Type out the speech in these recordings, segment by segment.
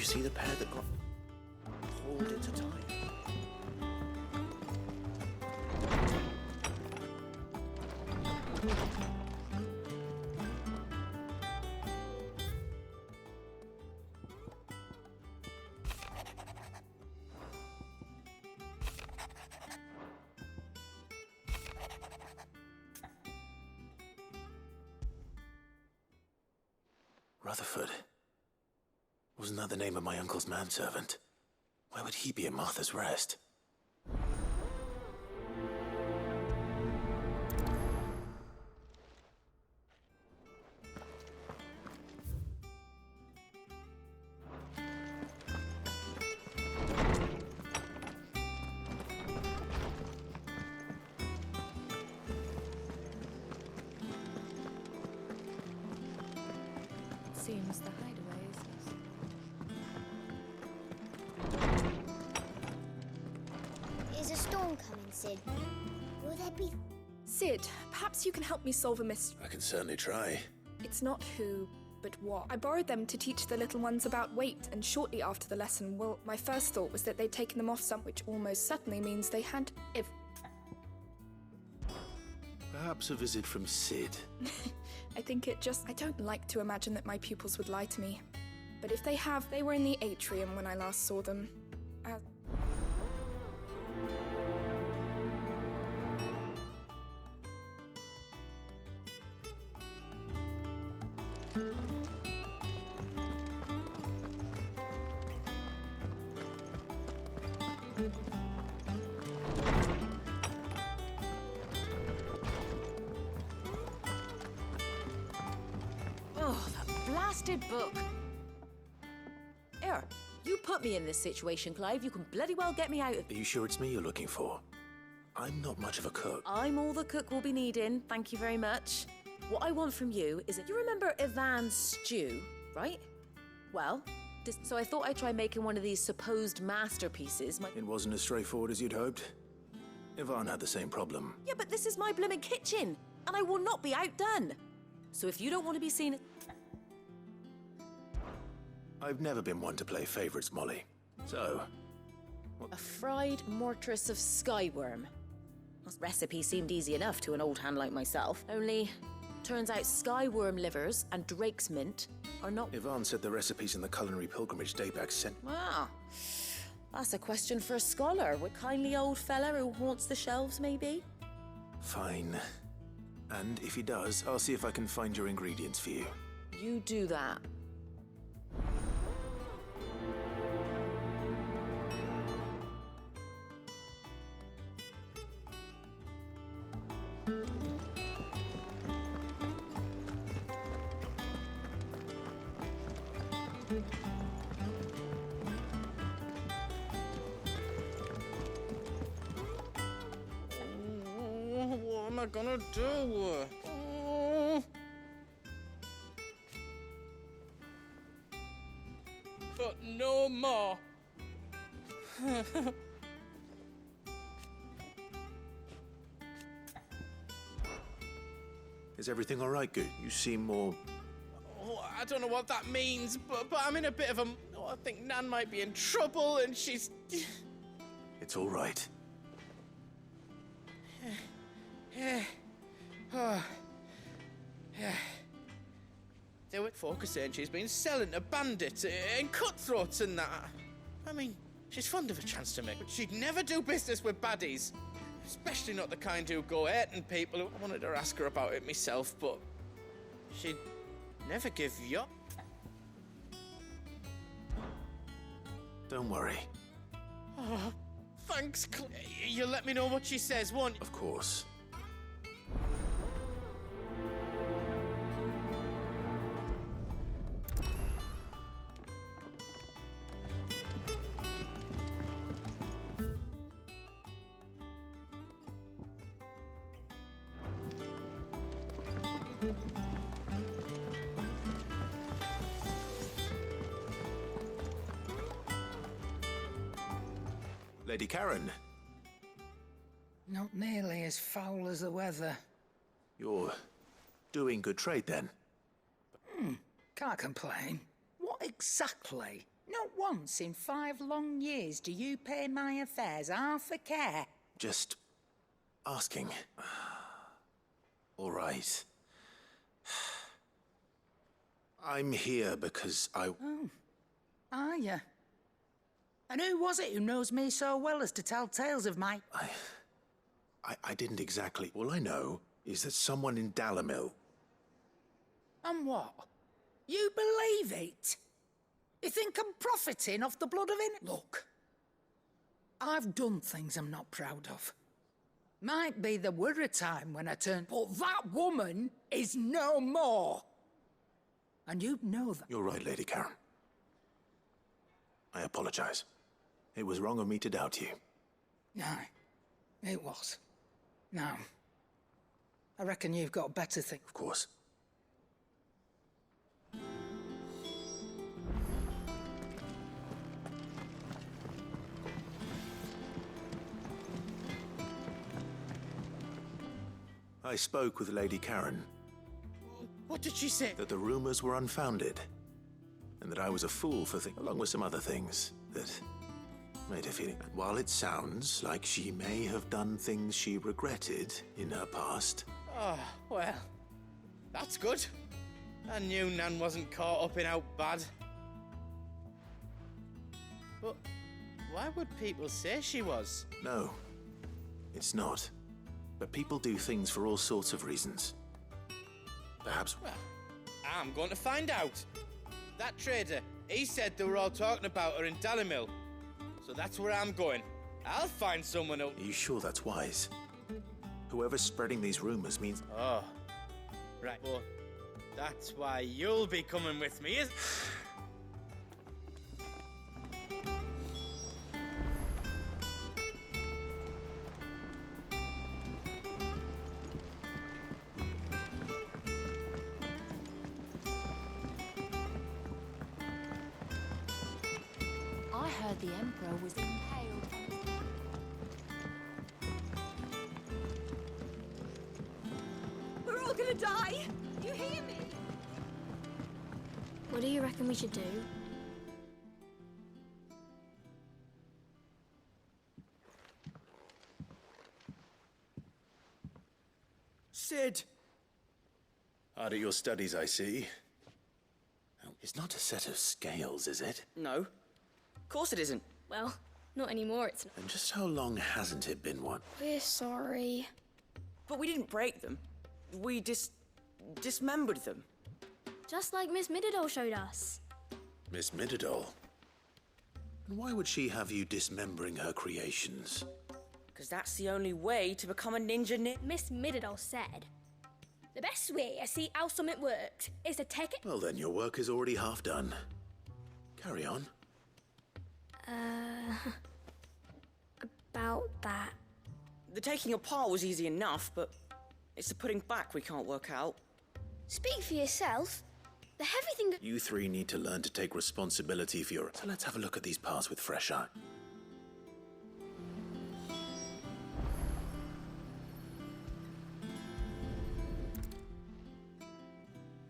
see the pair that got pulled into time? Rutherford. Wasn't that the name of my uncle's manservant? Why would he be at Martha's Rest? Seems the hideaway is Is a storm coming, Sid? Will there be... Sid, perhaps you can help me solve a mystery. I can certainly try. It's not who, but what. I borrowed them to teach the little ones about weight, and shortly after the lesson, well, my first thought was that they'd taken them off which almost certainly means they had Perhaps a visit from Sid. I think I don't like to imagine that my pupils would lie to me. But if they have, they were in the atrium when I last saw them. Oh, that blasted book. Here, you put me in this situation, Clive. You can bloody well get me out of... Are you sure it's me you're looking for? I'm not much of a cook. I'm all the cook will be needing, thank you very much. What I want from you is that you remember Ivan's stew, right? Well, so I thought I'd try making one of these supposed masterpieces. It wasn't as straightforward as you'd hoped. Ivan had the same problem. Yeah, but this is my blooming kitchen, and I will not be outdone. So if you don't want to be seen... I've never been one to play favorites, Molly. So... A fried mortress of skyworm. This recipe seemed easy enough to an old hand like myself. Only, turns out skyworm livers and drake's mint are not... Ivan said the recipes in the culinary pilgrimage date back Wow. That's a question for a scholar. What kindly old fella who haunts the shelves, maybe? Fine. And if he does, I'll see if I can find your ingredients for you. You do that. What am I gonna do? But no more. Is everything all right, Good? You seem more... Oh, I don't know what that means, but I'm in a bit of a... Oh, I think Nan might be in trouble and she's... It's all right. They were focusing. She's been selling to bandits and cutthroats and that. I mean, she's fond of a chance to make, but she'd never do business with baddies. Especially not the kind who go hurting people. I wanted to ask her about it myself, but she'd never give you up. Don't worry. Oh, thanks, you'll let me know what she says, won't you? Of course. Lady Karen. Not nearly as foul as the weather. You're doing good trade, then? Can't complain. What exactly? Not once in 5 long years do you pay my affairs half a care. Just asking. All right. I'm here because Are you? And who was it who knows me so well as to tell tales of my... I didn't exactly... All I know is that someone in Dalamil... And what? You believe it? You think I'm profiting off the blood of it? Look, I've done things I'm not proud of. Might be there were a time when I turned, but that woman is no more. And you know that. You're right, Lady Karen. I apologize. It was wrong of me to doubt you. Aye, it was. Now, I reckon you've got better things. Of course. I spoke with Lady Karen, What did she say? that the rumors were unfounded, and that I was a fool for along with some other things that made her feel. And while it sounds like she may have done things she regretted in her past, Oh, well, that's good. I knew Nan wasn't caught up in out bad. But why would people say she was? no, it's not. But people do things for all sorts of reasons. Perhaps. Well, I'm going to find out. That trader, he said they were all talking about her in Dalamil. So that's where I'm going. I'll find someone who... Are you sure that's wise? Whoever's spreading these rumors means. Oh, right. Well, that's why you'll be coming with me, is... I heard the Emperor was impaled. We're all gonna die! You hear me? What do you reckon we should do? Sid! Hard at your studies, I see. Oh, it's not a set of scales, is it? No. Of course it isn't. Well, not anymore, it's not. And just how long hasn't it been one? We're sorry. But we didn't break them. We dismembered them. Just like Miss Middledore showed us. Miss Middledore? And why would she have you dismembering her creations? Because that's the only way to become a ninja Miss Middledore said, the best way to see how something works is to take it... Well then, your work is already half done. Carry on. About that. The taking apart was easy enough, but it's the putting back we can't work out. Speak for yourself. The heavy thing... You three need to learn to take responsibility for your... So let's have a look at these parts with fresh eye.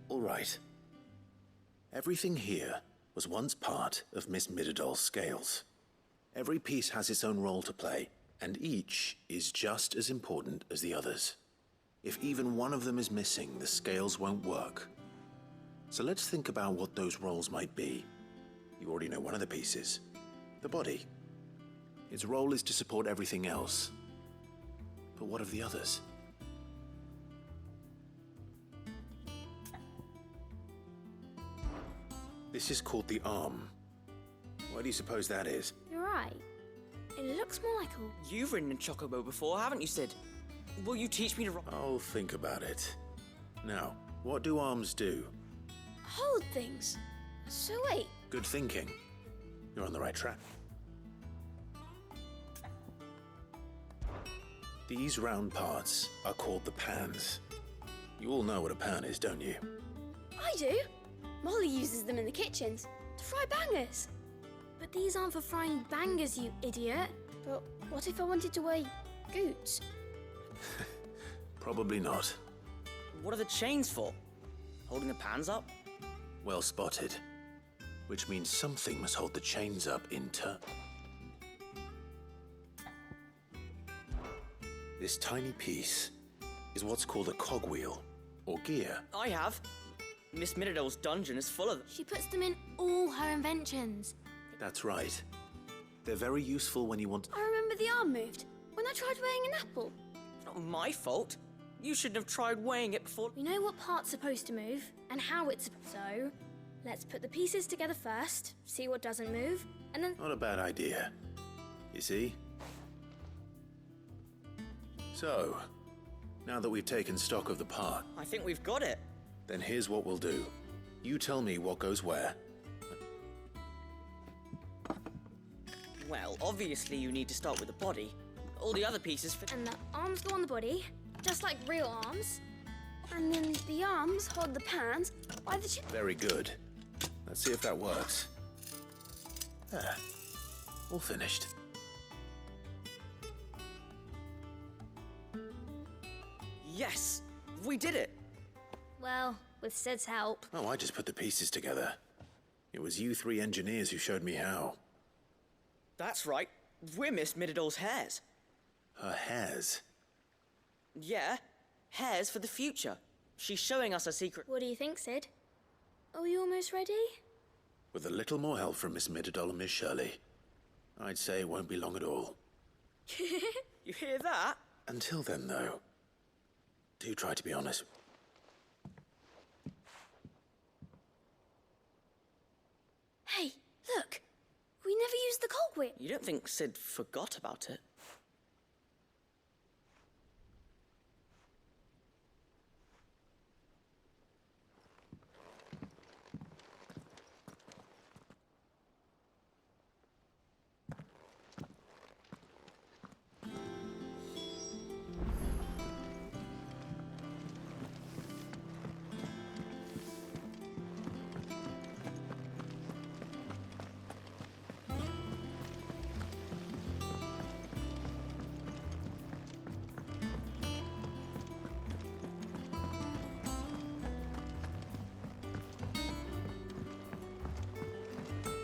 All right. Everything here was once part of Miss Middadole's scales. Every piece has its own role to play, and each is just as important as the others. If even one of them is missing, the scales won't work. So let's think about what those roles might be. You already know one of the pieces, the body. Its role is to support everything else. But what of the others? This is called the arm. What do you suppose that is? You're right. It looks more like a... You've ridden a chocobo before, haven't you, Sid? Will you teach me to ride? I'll think about it. Now, what do arms do? hold things. So wait. Good thinking. You're on the right track. These round parts are called the pans. You all know what a pan is, don't you? I do. Molly uses them in the kitchens to fry bangers. But these aren't for frying bangers, you idiot. But what if I wanted to wear goots? Probably not. What are the chains for? Holding the pans up? Well spotted. which means something must hold the chains up in turn. This tiny piece is what's called a cogwheel, or gear. I have. Miss Middledale's dungeon is full of them. She puts them in all her inventions. That's right. They're very useful when you want... I remember the arm moved when I tried weighing an apple. It's not my fault. You shouldn't have tried weighing it before. We know what part's supposed to move and how it's... So, let's put the pieces together first, see what doesn't move, and then... Not a bad idea. You see? So, now that we've taken stock of the part, I think we've got it. then here's what we'll do. You tell me what goes where. Well, obviously you need to start with the body. All the other pieces fit. And the arms go on the body, just like real arms. And then the arms hold the pans by the chin. Very good. Let's see if that works. There. All finished. Yes, we did it. Well, with Sid's help. Oh, I just put the pieces together. It was you three engineers who showed me how. That's right. We're Miss Middledale's hairs. Her hairs. Yeah, hairs for the future. She's showing us a secret. What do you think, Sid? Are we almost ready? With a little more help from Miss Middledale and Miss Shirley, I'd say it won't be long at all. You hear that? Until then, though, do try to be honest. Hey, look! We never used the cogwheel. You don't think Sid forgot about it?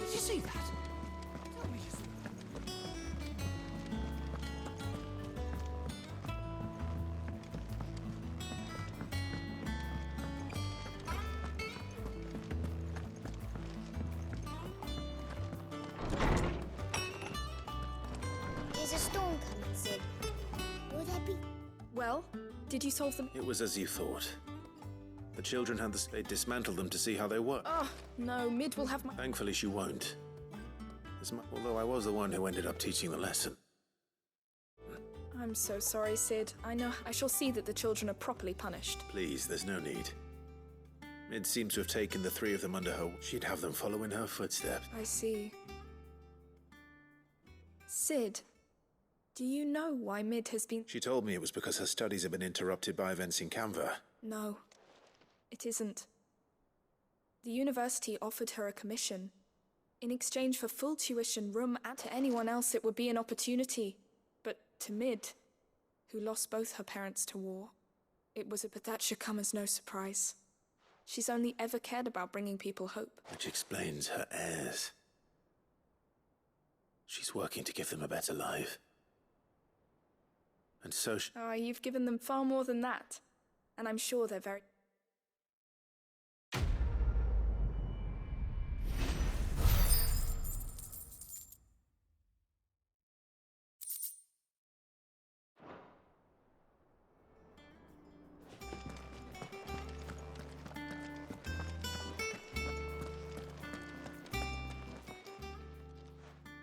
Did you see that? Tell me you saw There's a storm coming, Sid. Will there be... Well, did you solve them? It was as you thought. The children had they dismantled them to see how they work. Oh, no, Mid will have my... Thankfully, she won't. Although I was the one who ended up teaching the lesson. I'm so sorry, Sid. I know I shall see that the children are properly punished. Please, there's no need. Mid seems to have taken the three of them under her. She'd have them follow in her footsteps. I see. Sid, do you know why Mid has been... She told me it was because her studies have been interrupted by events in Canva. No, it isn't. The university offered her a commission. In exchange for full tuition, room, and to anyone else it would be an opportunity. But to Mid, who lost both her parents to war, but that should come as no surprise. She's only ever cared about bringing people hope. Which explains her heirs. She's working to give them a better life. And so Oh, you've given them far more than that. And I'm sure they're very...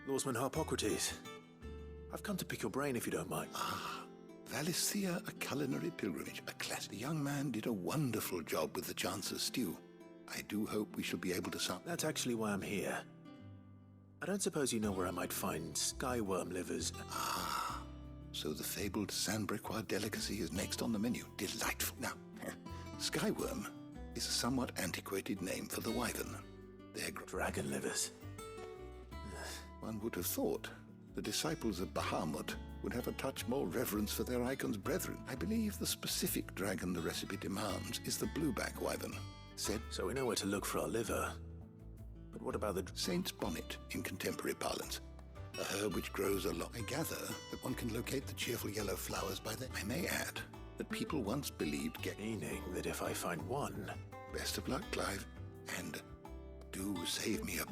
Lawsman Harpocrates, I've come to pick your brain if you don't mind. Valicia, a culinary pilgrimage, a class. The young man did a wonderful job with the Chance's stew. I do hope we shall be able to sample. That's actually why I'm here. I don't suppose you know where I might find skyworm livers. So the fabled Sandbrequois delicacy is next on the menu. Delightful. Now, skyworm is a somewhat antiquated name for the wyvern. They're Dragon livers. One would have thought the disciples of Bahamut would have a touch more reverence for their icon's brethren. I believe the specific dragon the recipe demands is the blueback wyvern. Said So we know where to look for our liver. But what about the... Saint's bonnet in contemporary parlance. A herb which grows along. I gather that one can locate the cheerful yellow flowers by the... I may add that people once believed Meaning that if I find one... Best of luck, Clive. And do save me a...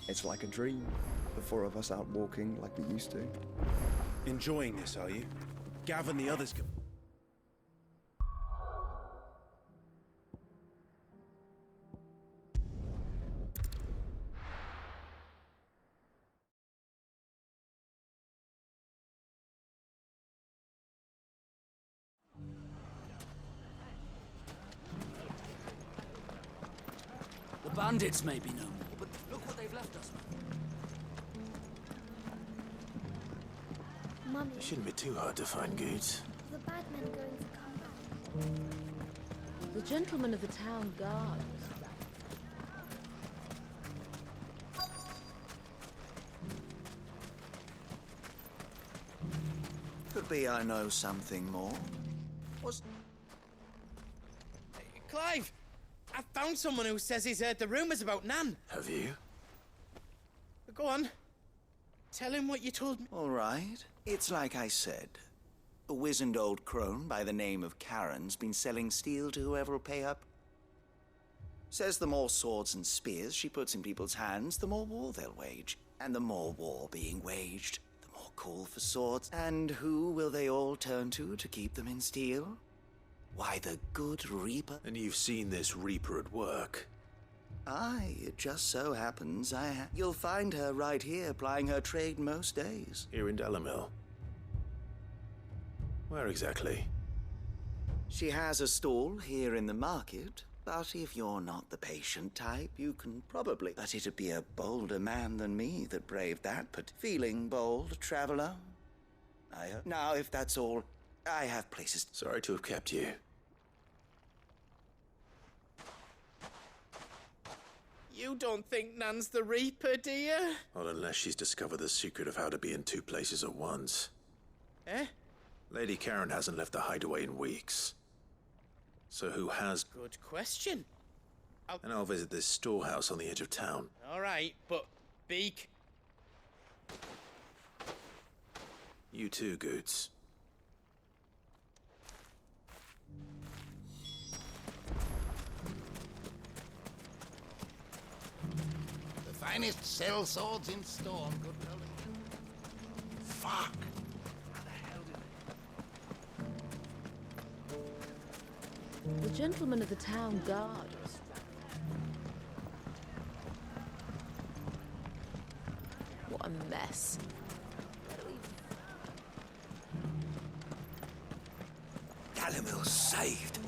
It's like a dream. The four of us out walking like we used to. Enjoying this, are you? Gav and the others go... The bandits may be no more, but look what they've left us. Mummy, It shouldn't be too hard to find goods. the bad men are going to come back. The gentleman of the town guard. Could be I know something more. Was Clive! I found someone who says he's heard the rumours about Nan. Have you? Go on. Tell him what you told me. all right. It's like I said. A wizened old crone by the name of Karen's been selling steel to whoever'll pay up. Says the more swords and spears she puts in people's hands, the more war they'll wage. And the more war being waged, the more call for swords. And who will they all turn to keep them in steel? Why, the good Reaper. And you've seen this Reaper at work. Aye, it just so happens I have. You'll find her right here plying her trade most days. Here in Delamil. Where exactly? She has a stall here in the market, but if you're not the patient type, you can probably... But it'd be a bolder man than me that braved that, but feeling bold, traveler? Now, if that's all, I have places... Sorry to have kept you. You don't think Nan's the Reaper, do you? Not unless she's discovered the secret of how to be in two places at once. Eh? Lady Karen hasn't left the hideaway in weeks. So who has... Good question. And I'll visit this storehouse on the edge of town. All right, but Beak. You too, Goots. The finest sell swords in Storm, good Roland. Fuck! The gentleman of the town guard. What a mess. Dalamil's saved,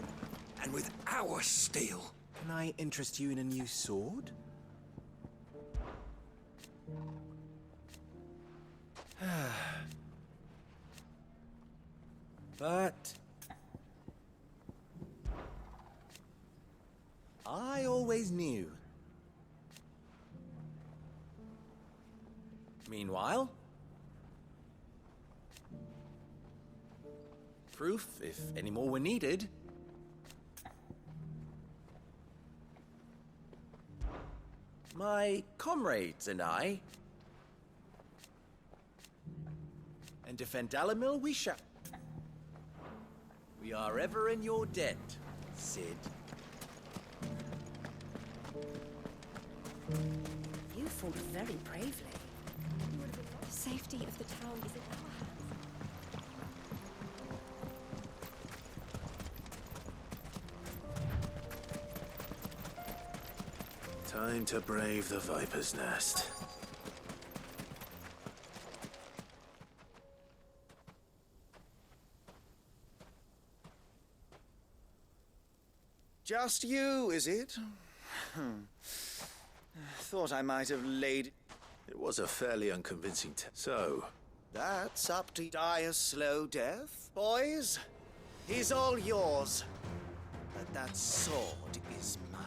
and with our steel. Can I interest you in a new sword? But... I always knew. Meanwhile... proof, if any more were needed. My comrades and I and defend Dalamil we shall. We are ever in your debt, Sid. You fought very bravely. The safety of the town is in our hands. Time to brave the Viper's Nest. Just you, is it? Thought I might have laid... It was a fairly unconvincing So, That's up to die a slow death, boys. He's all yours. But that sword is mine.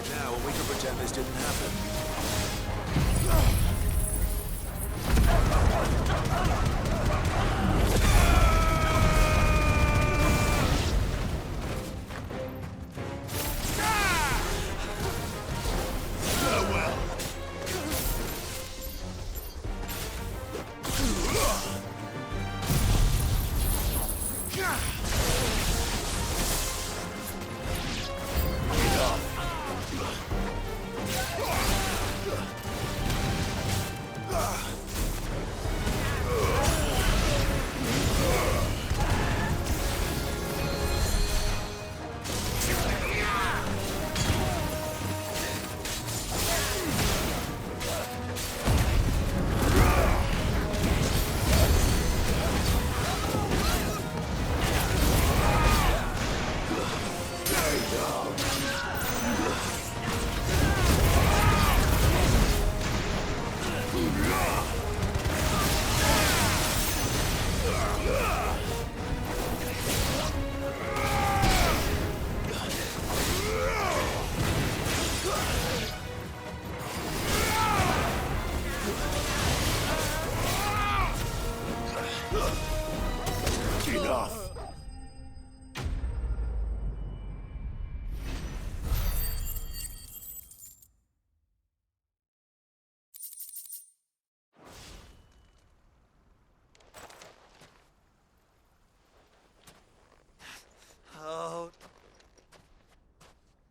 leave now and we can pretend this didn't happen.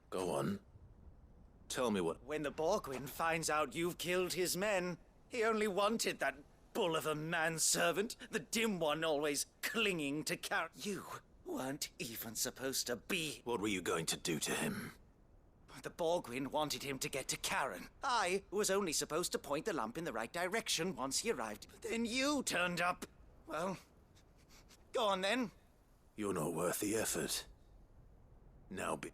Go on. Tell me what... When the Borgwyn finds out you've killed his men, he only wanted that bull of a manservant, the dim one always clinging to You weren't even supposed to be. What were you going to do to him? The Borgwyn wanted him to get to Karen. I was only supposed to point the lamp in the right direction once he arrived. But then you turned up. Well, go on then. You're not worth the effort. Now be...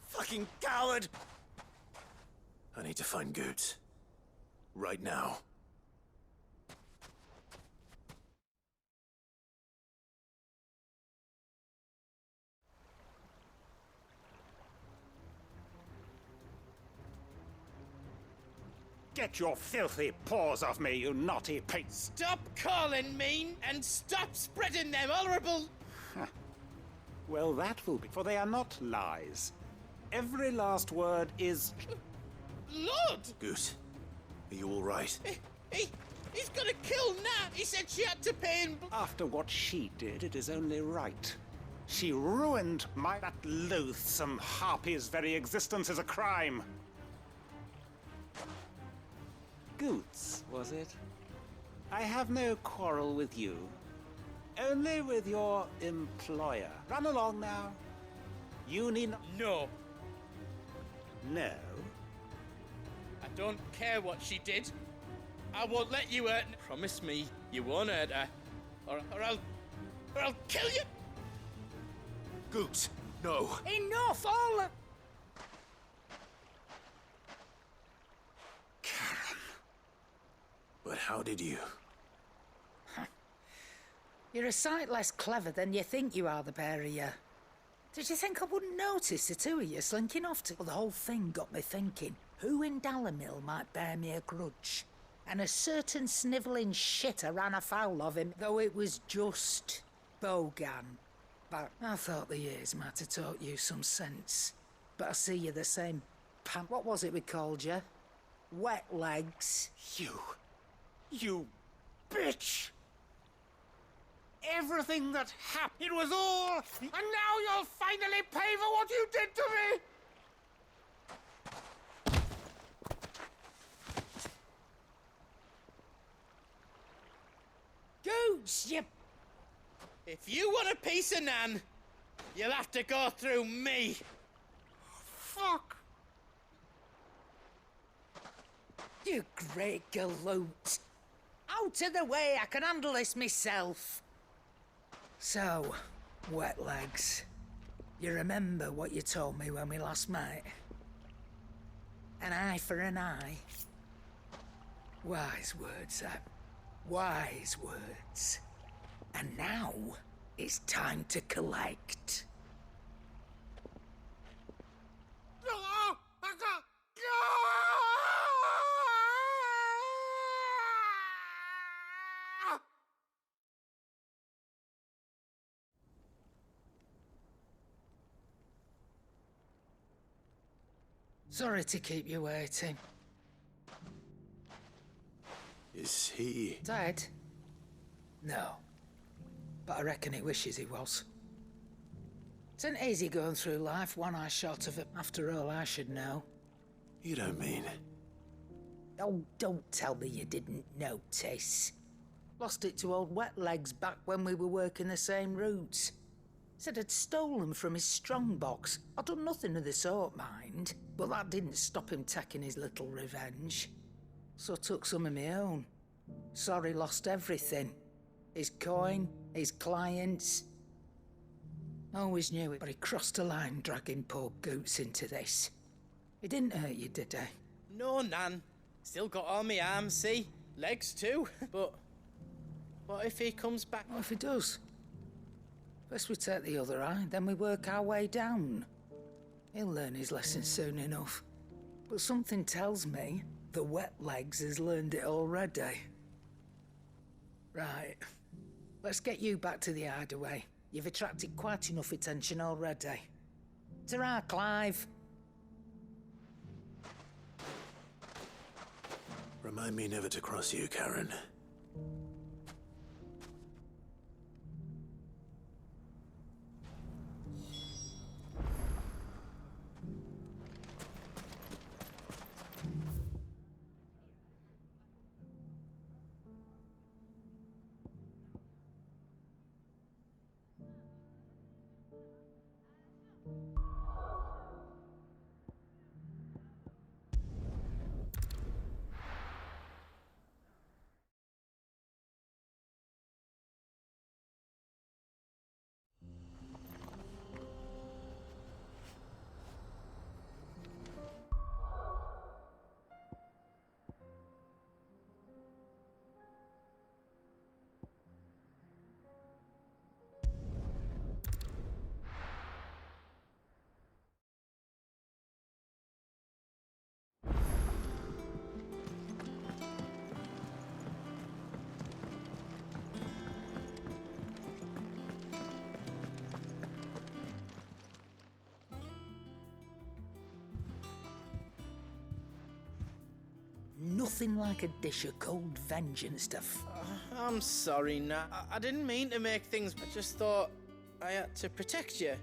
Fucking coward! I need to find Goots. Right now. Get your filthy paws off me, you naughty pig! Stop calling mean and stop spreading them horrible... Well, that will be, for they are not lies. Every last word is... Lord! Goose, are you all right? He's gonna kill Nat! He said she had to pay him... After what she did, it is only right. She ruined that loathsome harpy's very existence is a crime. Goots, was it? I have no quarrel with you. Only with your employer. Run along now. You need not... No. No? I don't care what she did. I won't let you hurt... Promise me you won't hurt her. Or I'll kill you! Goots, no. Enough, all... Karen. But how did you... You're a sight less clever than you think you are, the pair of you. Did you think I wouldn't notice the two of you slinking off to... Well, the whole thing got me thinking, who in Dalamil might bear me a grudge? And a certain snivelling shitter ran afoul of him, though it was just Bogan. But I thought the years might have taught you some sense. But I see you're the same what was it we called you? Wet legs. You bitch! Everything that happened, it was all... And now you'll finally pay for what you did to me! Goots, you... If you want a piece of Nan, you'll have to go through me. Fuck! You great galoot. Out of the way, I can handle this myself. So, wet legs, you remember what you told me when we last met? An eye for an eye. Wise words, Sam. Wise words. And now, it's time to collect. Sorry to keep you waiting. Is he... Dead? No. But I reckon he wishes he was. It isn't easy going through life, one eye short of it. After all, I should know. You don't mean... Oh, don't tell me you didn't notice. Lost it to old Wet Legs back when we were working the same routes. Said I'd stolen from his strongbox. I'd done nothing of the sort, mind. But that didn't stop him taking his little revenge. So I took some of my own. Sorry, lost everything. His coin, his clients. Always knew it, but he crossed a line dragging poor Goots into this. He didn't hurt you, did he? No, Nan. Still got all my arms, see? Legs too. But what if he comes back? What if he does? First we take the other eye, then we work our way down. He'll learn his lesson soon enough. But something tells me the Wet Legs has learned it already. Right. Let's get you back to the hideaway. You've attracted quite enough attention already. Ta-ra, Clive. Remind me never to cross you, Karen. Nothing like a dish of cold vengeance to I'm sorry, Nan. I didn't mean to make things... I just thought I had to protect you.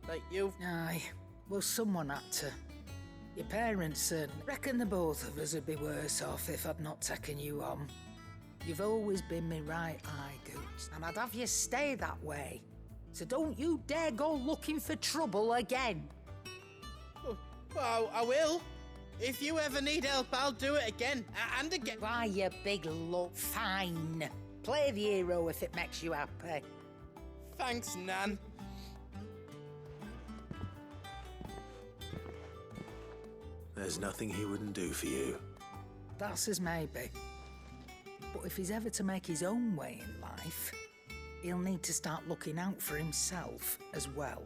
Like you... Aye. Well, someone had to. Your parents certainly. Reckon the both of us would be worse off if I'd not taken you on. You've always been me right eye, Goots. And I'd have you stay that way. So don't you dare go looking for trouble again. Well, I will. If you ever need help, I'll do it again and again. Why, you big look. Fine. Play the hero if it makes you happy. Thanks, Nan. There's nothing he wouldn't do for you. That's as maybe. But if he's ever to make his own way in life, he'll need to start looking out for himself as well.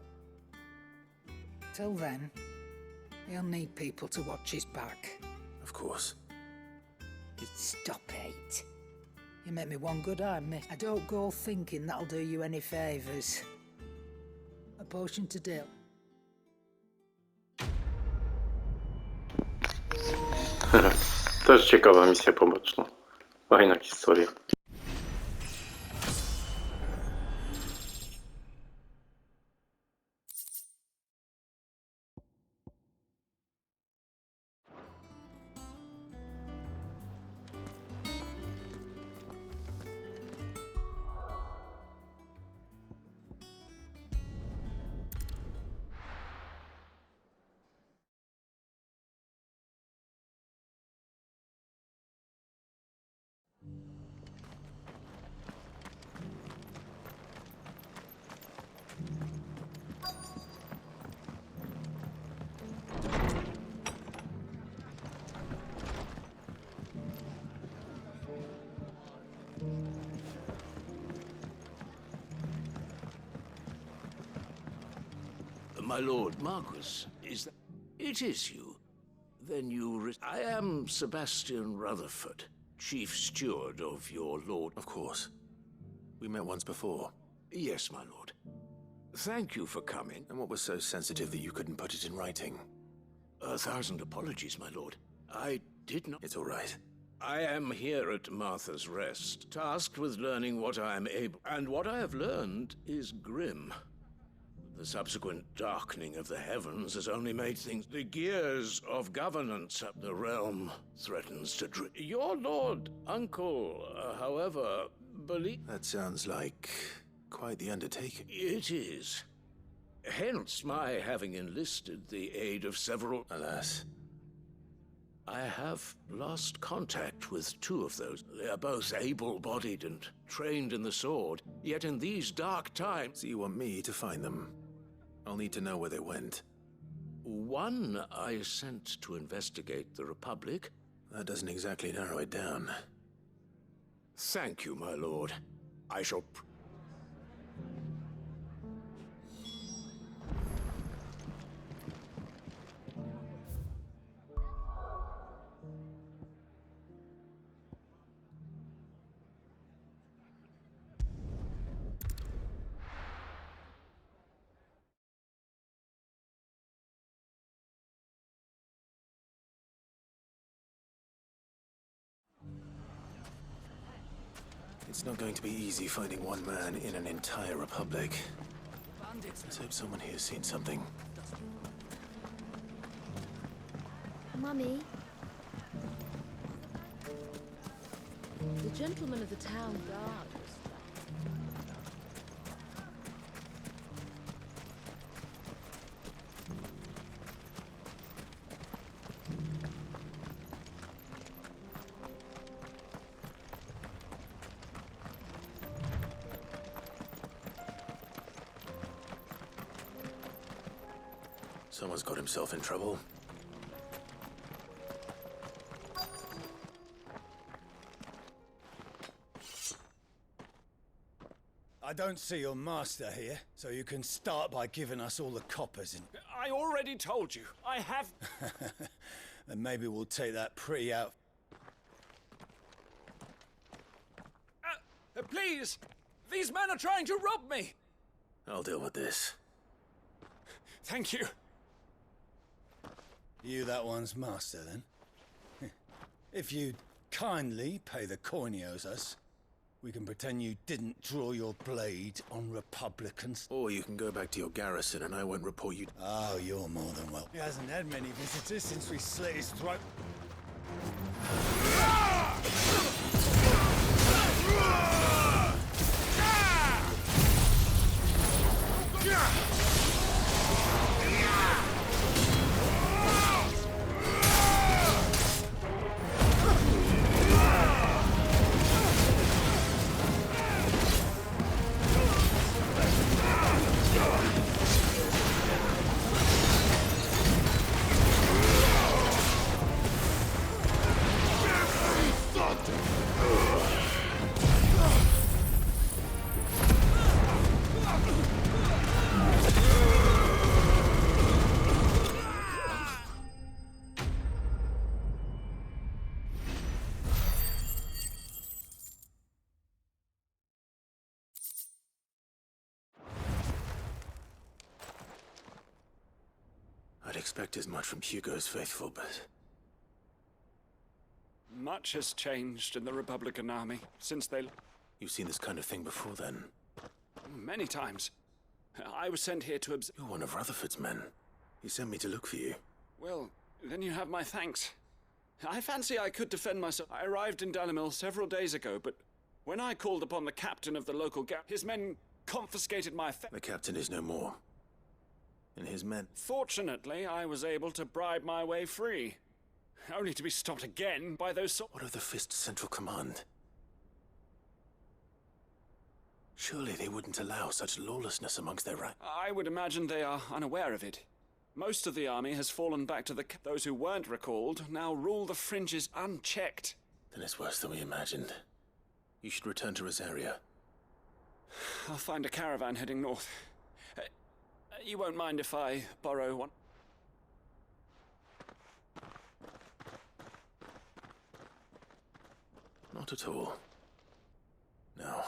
Till then, he'll need people to watch his back. Of course. Stop it. You make me one good eye, miss. I don't go thinking that'll do you any favours. A potion to deal. Też ciekawa misja poboczna. Fajna historia. My lord Marquis, is that... It is you. Then you... I am Sebastian Rutherford, chief steward of your lord... Of course. We met once before. Yes, my lord. Thank you for coming. And what was so sensitive that you couldn't put it in writing? 1,000 apologies, my lord. I did not... It's all right. I am here at Martha's Rest, tasked with learning what I am able... And what I have learned is grim. The subsequent darkening of the heavens has only made things... The gears of governance up the realm threatens to... Your lord, uncle, however, believe... That sounds like quite the undertaking. It is. Hence my having enlisted the aid of several... Alas. I have lost contact with 2 of those. They are both able-bodied and trained in the sword, yet in these dark times... So you want me to find them? I'll need to know where they went. One I sent to investigate the Republic. That doesn't exactly narrow it down. Thank you, my lord. I shall... It's not going to be easy finding one man in an entire republic. Let's hope someone here's seen something. Mummy? The gentleman of the town guard was... Someone's got himself in trouble. I don't see your master here, so you can start by giving us all the coppers in. I already told you. I have... Then maybe we'll take that pretty out. Please! These men are trying to rob me! I'll deal with this. Thank you. You that one's master, then? If you'd kindly pay the coin he owes us, we can pretend you didn't draw your blade on Republicans. Or you can go back to your garrison and I won't report you. Oh, you're more than welcome. He hasn't had many visitors since we slit his throat. expect as much from Hugo's faithful, but... Much has changed in the Republican army since they... You've seen this kind of thing before, then? Many times. I was sent here to You're one of Rutherford's men. He sent me to look for you. Well, then you have my thanks. I fancy I could defend myself. I arrived in Dalimil several days ago, but when I called upon the captain of the local his men confiscated my The captain is no more. And his men... Fortunately, I was able to bribe my way free. Only to be stopped again by those What of the Fist Central Command? Surely they wouldn't allow such lawlessness amongst their ranks. I would imagine they are unaware of it. Most of the army has fallen back to those who weren't recalled now rule the fringes unchecked. Then it's worse than we imagined. You should return to Rosaria. I'll find a caravan heading north. You won't mind if I borrow one? Not at all. Now,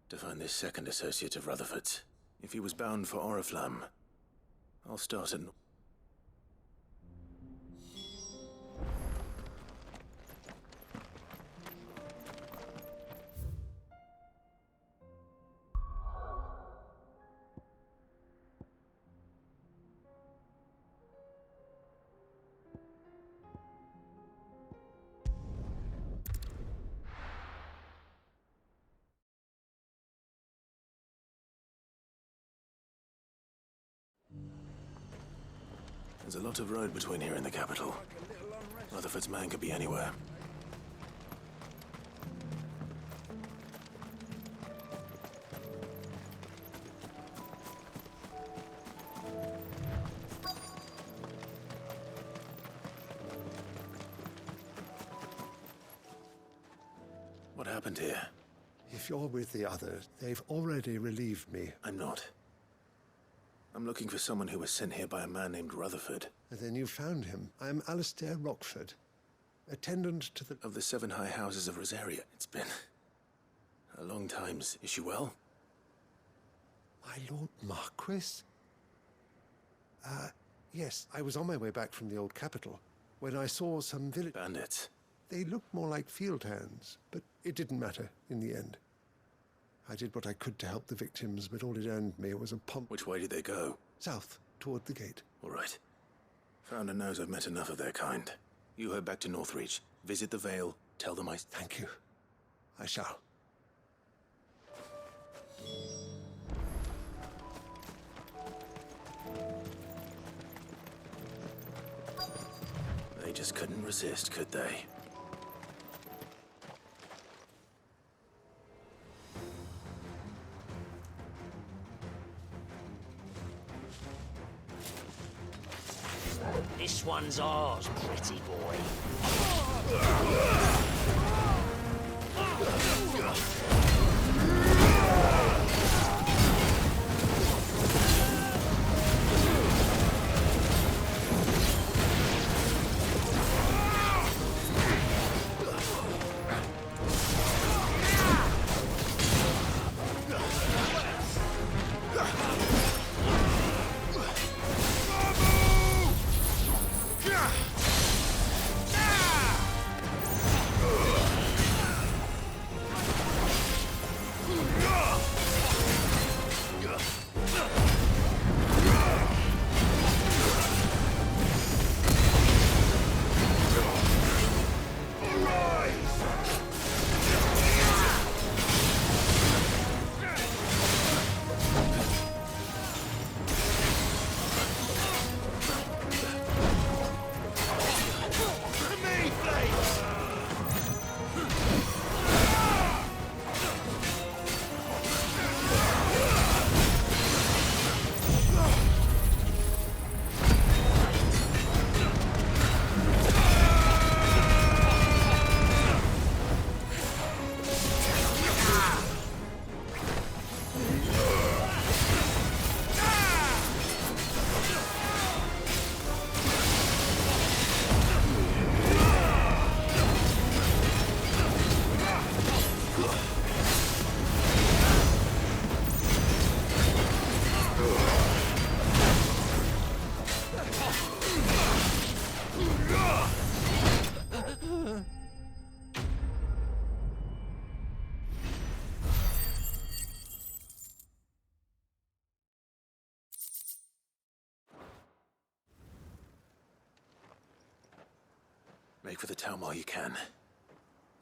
to find this second associate of Rutherford's. If he was bound for Oriflamme, I'll start at... There's a lot of road between here and the capital. Rutherford's man could be anywhere. What happened here? If you're with the others, they've already relieved me. I'm not. I'm looking for someone who was sent here by a man named Rutherford. And then you found him. I'm Alistair Rockford, attendant to the... Of the 7 high houses of Rosaria. It's been a long time. Is she well? My Lord Marquis? Yes, I was on my way back from the old capital when I saw some village... Bandits. They looked more like field hands, but it didn't matter in the end. I did what I could to help the victims, but all it earned me was a pump. Which way did they go? South, toward the gate. All right. Founder knows I've met enough of their kind. You head back to Northreach. Visit the Vale. Tell them I... Thank you. I shall. They just couldn't resist, could they? This one's ours, pretty boy. Make for the town while you can.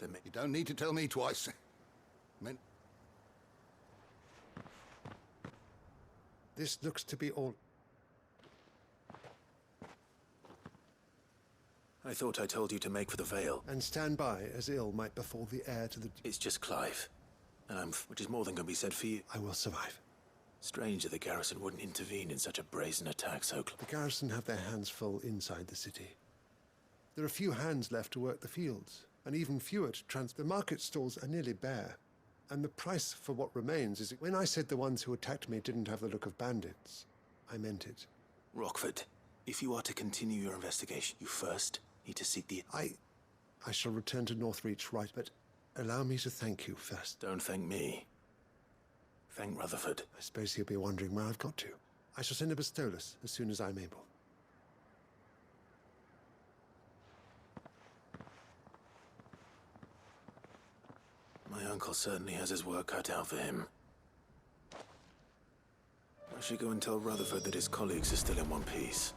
You don't need to tell me twice. This looks to be all... I thought I told you to make for the Vale. And stand by, as ill might befall the heir to the... It's just Clive. And which is more than can be said for you. I will survive. Strange that the garrison wouldn't intervene in such a brazen attack so close. The garrison have their hands full inside the city. There are few hands left to work the fields, and even fewer to The market stalls are nearly bare, and the price for what remains is... When I said the ones who attacked me didn't have the look of bandits, I meant it. Rockford, if you are to continue your investigation, you first need to seek the... I shall return to Northreach, right, but allow me to thank you first. Don't thank me. Thank Rutherford. I suppose he'll be wondering where I've got to. I shall send a Bastolus as soon as I'm able. My uncle certainly has his work cut out for him. I should go and tell Rutherford that his colleagues are still in one piece.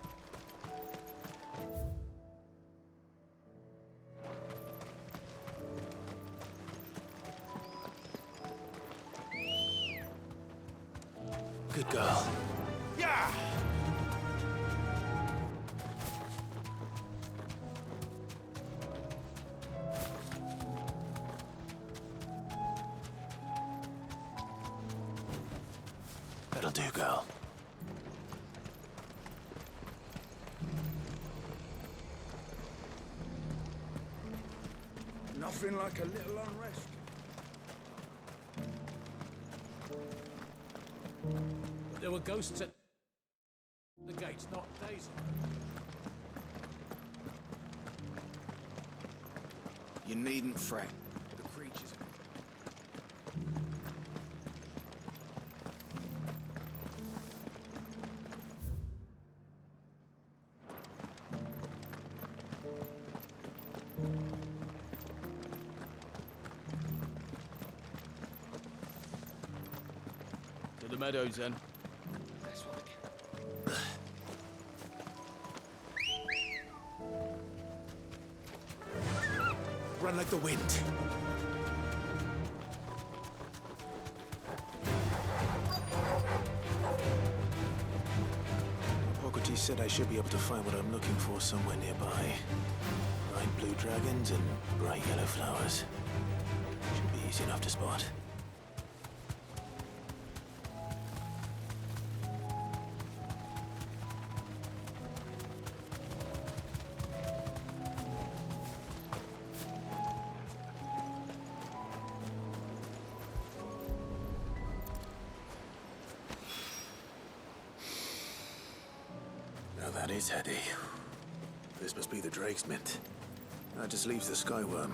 Good girl. Yeah! That'll do, girl. Nothing like a little unrest. There were ghosts at the gates, not Daisy. You needn't fret. The creatures... To the meadows, then. Run like the wind. Hippocrates said I should be able to find what I'm looking for somewhere nearby. Bright blue dragons and bright yellow flowers. Should be easy enough to spot. Now that is heady. This must be the Drake's Mint. That just leaves the Skyworm.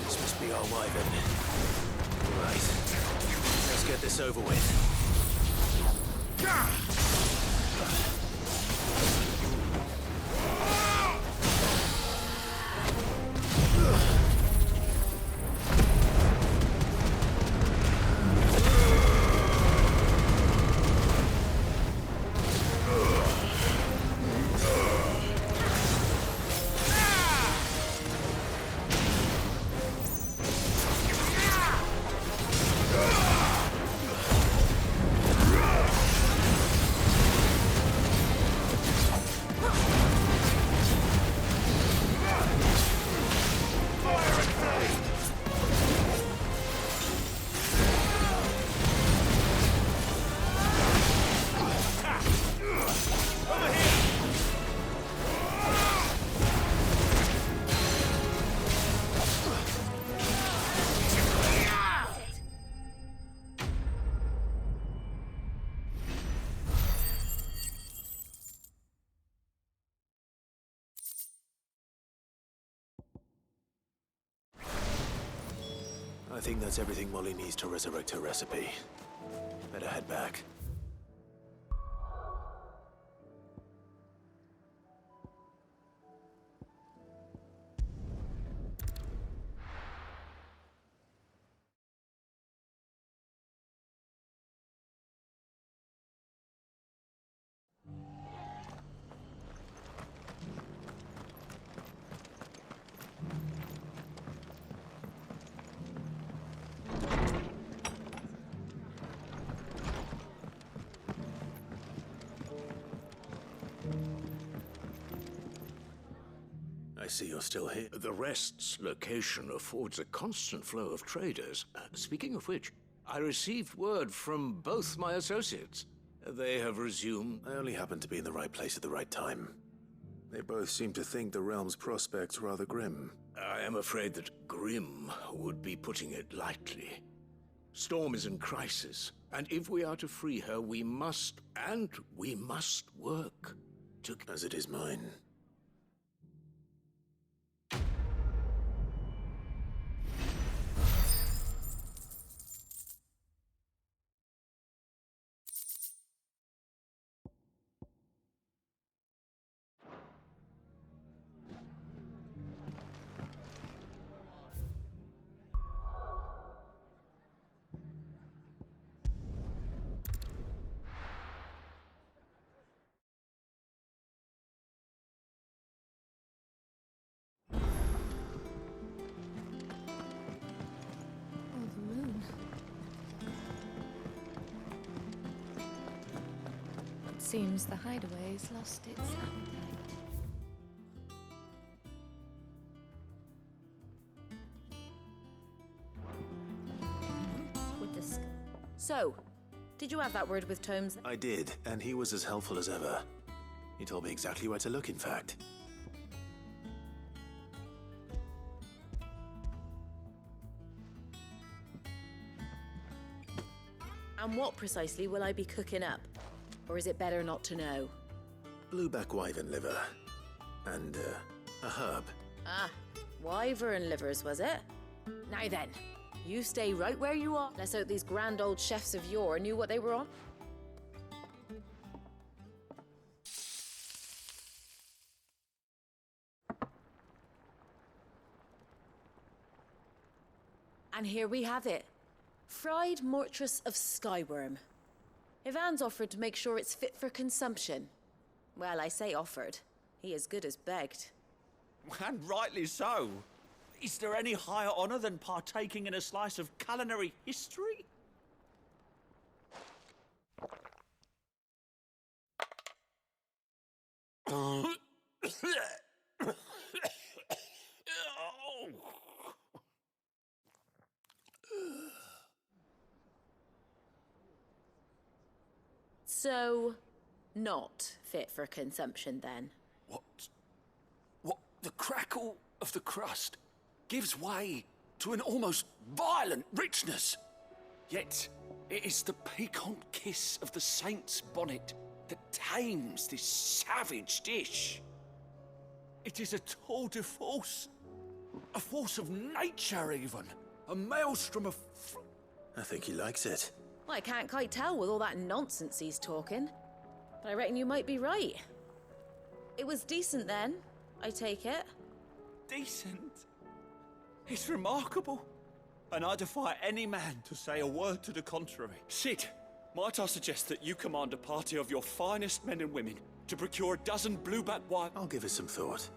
This must be our wyvern. Right. Let's get this over with. I think that's everything Molly needs to resurrect her recipe. Better head back. I see you're still here. The Rest's location affords a constant flow of traders. Speaking of which, I received word from both my associates. They have resumed. I only happened to be in the right place at the right time. They both seem to think the realm's prospects rather grim. I am afraid that grim would be putting it lightly. Storm is in crisis, and if we are to free her, we must work together. As it is mine. Oh, the moon. It seems the hideaway's lost its appetite. With the So, did you have that word with Tomes? I did, and he was as helpful as ever. He told me exactly where to look, in fact. And what precisely will I be cooking up? Or is it better not to know? Blueback wyvern liver. And, a herb. Ah, wyvern livers, was it? Now then, you stay right where you are. Let's hope these grand old chefs of yore knew what they were on. And here we have it. Fried mortress of skyworm. Ivan's offered to make sure it's fit for consumption. Well, I say offered. He as good as begged. And rightly so. Is there any higher honor than partaking in a slice of culinary history? So, not fit for consumption then? What? The crackle of the crust gives way to an almost violent richness. Yet, it is the piquant kiss of the saint's bonnet that tames this savage dish. It is a tour de force. A force of nature, even. A maelstrom of... I think he likes it. Well, I can't quite tell with all that nonsense he's talking. But I reckon you might be right. It was decent then, I take it. Decent? It's remarkable. And I defy any man to say a word to the contrary. Sid, might I suggest that you command a party of your finest men and women to procure a dozen blueback wine? I'll give it some thought.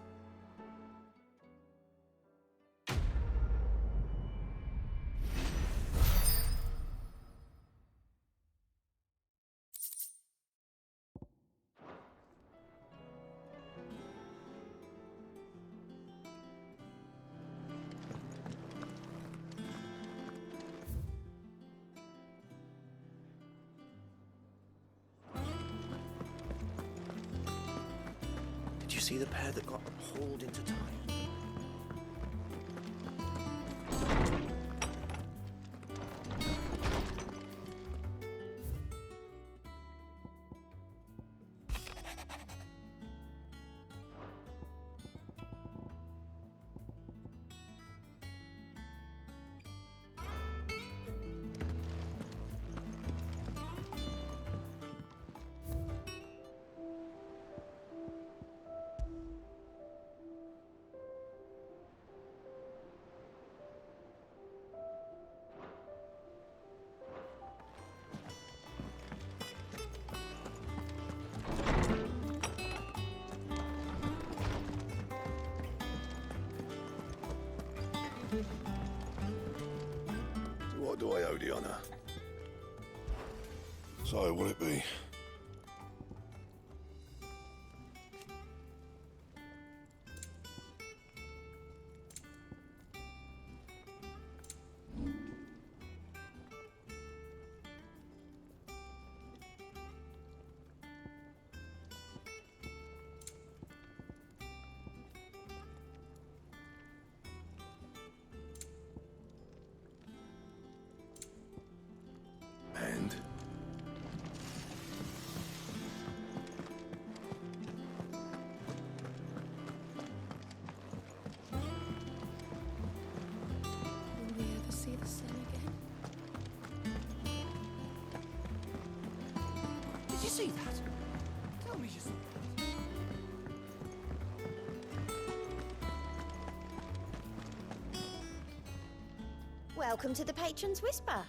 Did you see the pair that got hauled into time? What do I owe the honor? So, will it be? see that? Tell me you saw that. Welcome to the Patron's Whisper.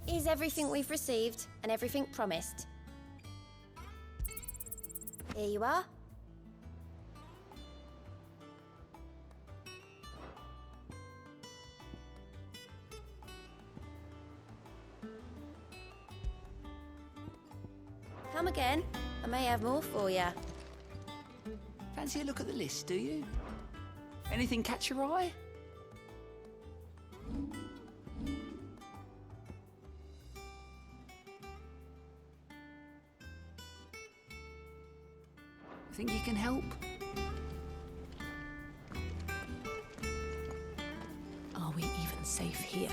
Is everything we've received and everything promised? Here you are. Come again. I may have more for you. Fancy a look at the list, do you? Anything catch your eye? Think you can help? Are we even safe here?